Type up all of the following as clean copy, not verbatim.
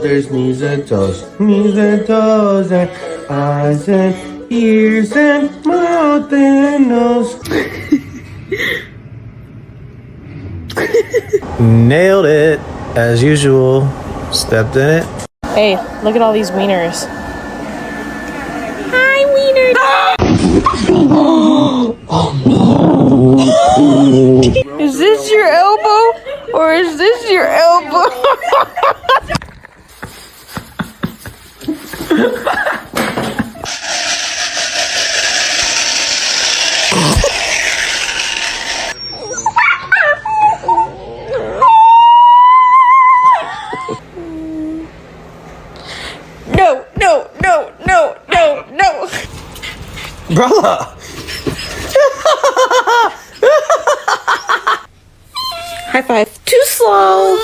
shoulders, knees and toes, and eyes and ears and mouth and nose. Nailed it, as usual. Stepped in it. Hey, look at all these wieners. Hi, wieners! Is this your elbow? Or is this your elbow? No. Brother! High five. Too slow.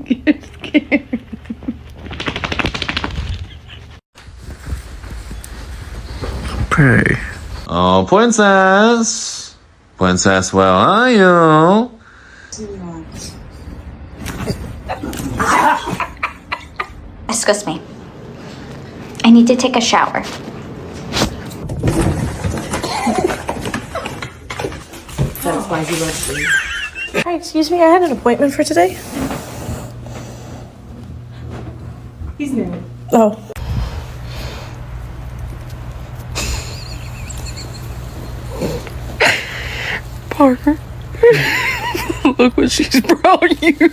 Get scared. Pray. Oh, princess. Princess, where are you? Excuse me. I need to take a shower. That's why he loves me. Hi, excuse me, I had an appointment for today. He's new. Oh. Parker. Look what she's brought you.